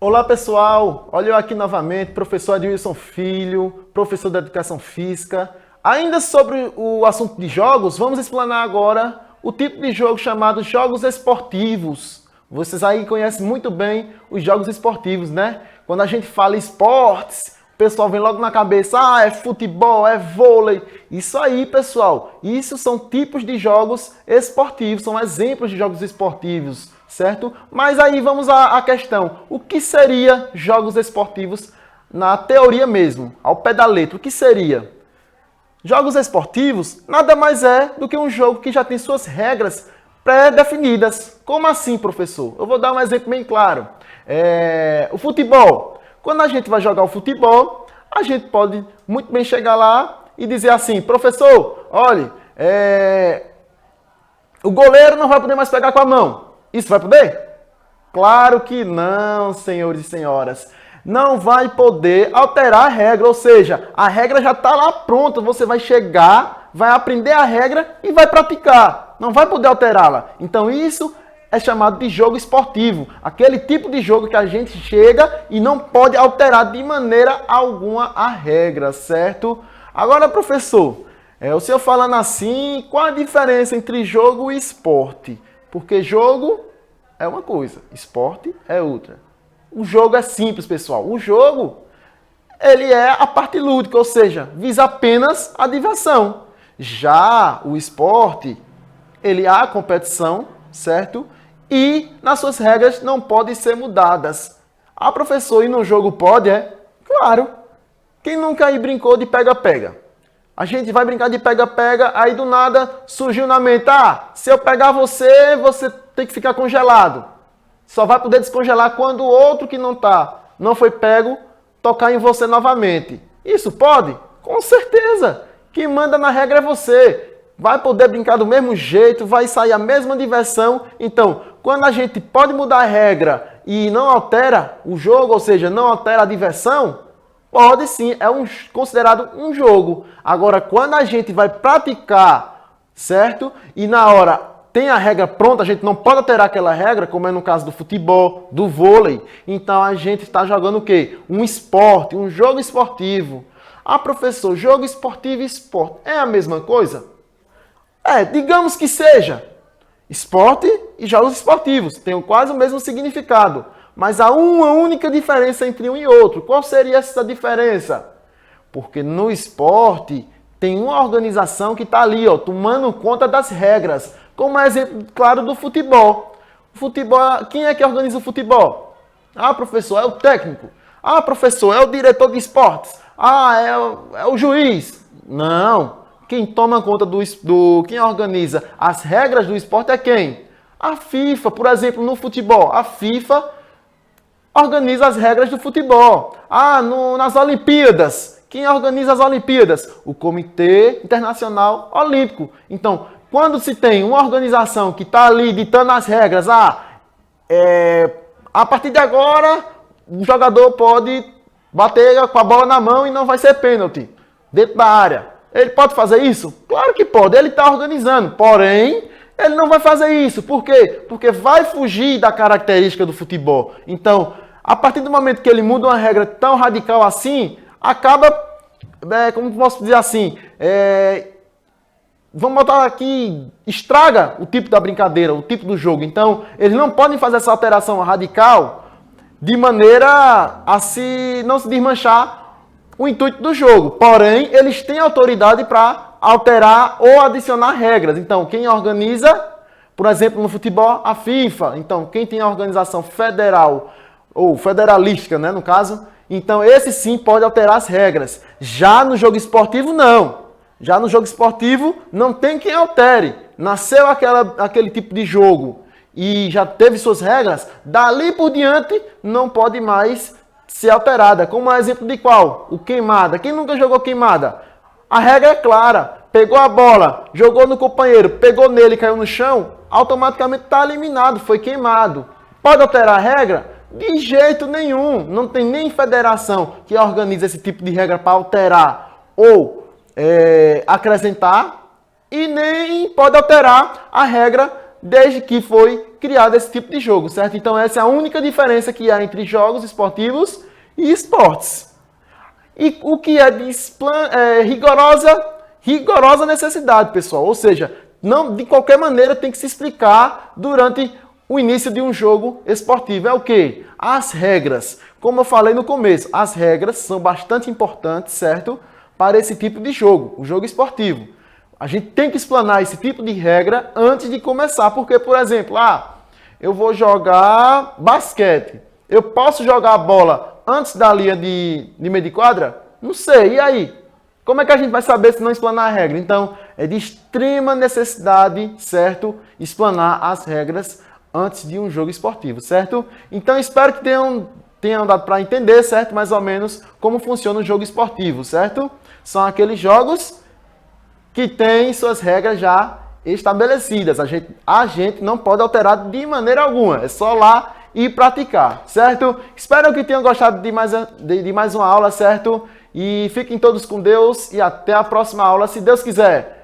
Olá pessoal, olha eu aqui novamente, professor Adilson Filho, professor da Educação Física. Ainda sobre o assunto de jogos, vamos explanar agora o tipo de jogo chamado jogos esportivos. Vocês aí conhecem muito bem os jogos esportivos, né? Quando a gente fala esportes, o pessoal vem logo na cabeça, é futebol, é vôlei. Isso aí, pessoal, isso são tipos de jogos esportivos, são exemplos de jogos esportivos. Certo? Mas aí vamos à questão. O que seria jogos esportivos na teoria mesmo, ao pé da letra? O que seria? Jogos esportivos nada mais é do que um jogo que já tem suas regras pré-definidas. Como assim, professor? Eu vou dar um exemplo bem claro. O futebol. Quando a gente vai jogar o futebol, a gente pode muito bem chegar lá e dizer assim, professor, olha, o goleiro não vai poder mais pegar com a mão. Isso vai poder? Claro que não, senhores e senhoras. Não vai poder alterar a regra, ou seja, a regra já está lá pronta. Você vai chegar, vai aprender a regra e vai praticar. Não vai poder alterá-la. Então isso é chamado de jogo esportivo. Aquele tipo de jogo que a gente chega e não pode alterar de maneira alguma a regra, certo? Agora, professor, o senhor falando assim, qual a diferença entre jogo e esporte? Porque jogo é uma coisa, esporte é outra. O jogo é simples, pessoal. O jogo, ele é a parte lúdica, ou seja, visa apenas a diversão. Já o esporte, ele há a competição, certo? E nas suas regras não podem ser mudadas. Ah, professor, e no jogo pode? Claro. Quem nunca aí brincou de pega-pega? A gente vai brincar de pega-pega, aí do nada surgiu na mente, se eu pegar você, você tem que ficar congelado. Só vai poder descongelar quando o outro que não foi pego, tocar em você novamente. Isso pode? Com certeza. Quem manda na regra é você. Vai poder brincar do mesmo jeito, vai sair a mesma diversão. Então, quando a gente pode mudar a regra e não altera o jogo, ou seja, não altera a diversão, pode sim, considerado um jogo. Agora, quando a gente vai praticar, certo? E na hora tem a regra pronta, a gente não pode alterar aquela regra, como é no caso do futebol, do vôlei. Então, a gente está jogando o quê? Um esporte, um jogo esportivo. Ah, professor, jogo esportivo e esporte é a mesma coisa? Digamos que seja. Esporte e jogos esportivos têm quase o mesmo significado. Mas há uma única diferença entre um e outro. Qual seria essa diferença? Porque no esporte tem uma organização que está ali, tomando conta das regras. Como é exemplo claro do futebol. O futebol, quem é que organiza o futebol? Ah, professor, é o técnico. Ah, professor, é o diretor de esportes. Ah, é o juiz. Não. Quem toma conta quem organiza as regras do esporte é quem? A FIFA, por exemplo, no futebol. A FIFA organiza as regras do futebol. Nas Olimpíadas. Quem organiza as Olimpíadas? O Comitê Internacional Olímpico. Então, quando se tem uma organização que está ali ditando as regras, a partir de agora, o jogador pode bater com a bola na mão e não vai ser pênalti dentro da área. Ele pode fazer isso? Claro que pode, ele está organizando. Porém, ele não vai fazer isso. Por quê? Porque vai fugir da característica do futebol. Então, a partir do momento que ele muda uma regra tão radical assim, acaba, como posso dizer assim, vamos botar aqui, estraga o tipo da brincadeira, o tipo do jogo. Então, eles não podem fazer essa alteração radical de maneira a não se desmanchar o intuito do jogo. Porém, eles têm autoridade para alterar ou adicionar regras. Então, quem organiza, por exemplo, no futebol, a FIFA. Então, quem tem a organização federal ou federalística, né, no caso, então esse sim pode alterar as regras. Já no jogo esportivo, não. Já no jogo esportivo, não tem quem altere. Nasceu aquele tipo de jogo e já teve suas regras, dali por diante não pode mais ser alterada. Como é exemplo de qual? O queimada. Quem nunca jogou queimada? A regra é clara. Pegou a bola, jogou no companheiro, pegou nele e caiu no chão, automaticamente está eliminado, foi queimado. Pode alterar a regra? De jeito nenhum. Não tem nem federação que organiza esse tipo de regra para alterar ou acrescentar e nem pode alterar a regra desde que foi criado esse tipo de jogo, certo? Então essa é a única diferença que há entre jogos esportivos e esportes. E o que é de rigorosa necessidade, pessoal. Ou seja, não de qualquer maneira tem que se explicar durante o início de um jogo esportivo. É o quê? As regras. Como eu falei no começo, as regras são bastante importantes, certo? Para esse tipo de jogo, o jogo esportivo. A gente tem que explanar esse tipo de regra antes de começar, porque, por exemplo, eu vou jogar basquete. Eu posso jogar a bola antes da linha de meio de quadra? Não sei, e aí? Como é que a gente vai saber se não explanar a regra? Então, é de extrema necessidade, certo? Explanar as regras antes de um jogo esportivo, certo? Então, espero que tenham dado para entender, certo? Mais ou menos como funciona o jogo esportivo, certo? São aqueles jogos que têm suas regras já estabelecidas. A gente não pode alterar de maneira alguma. É só lá e praticar, certo? Espero que tenham gostado de mais uma aula, certo? E fiquem todos com Deus e até a próxima aula, se Deus quiser.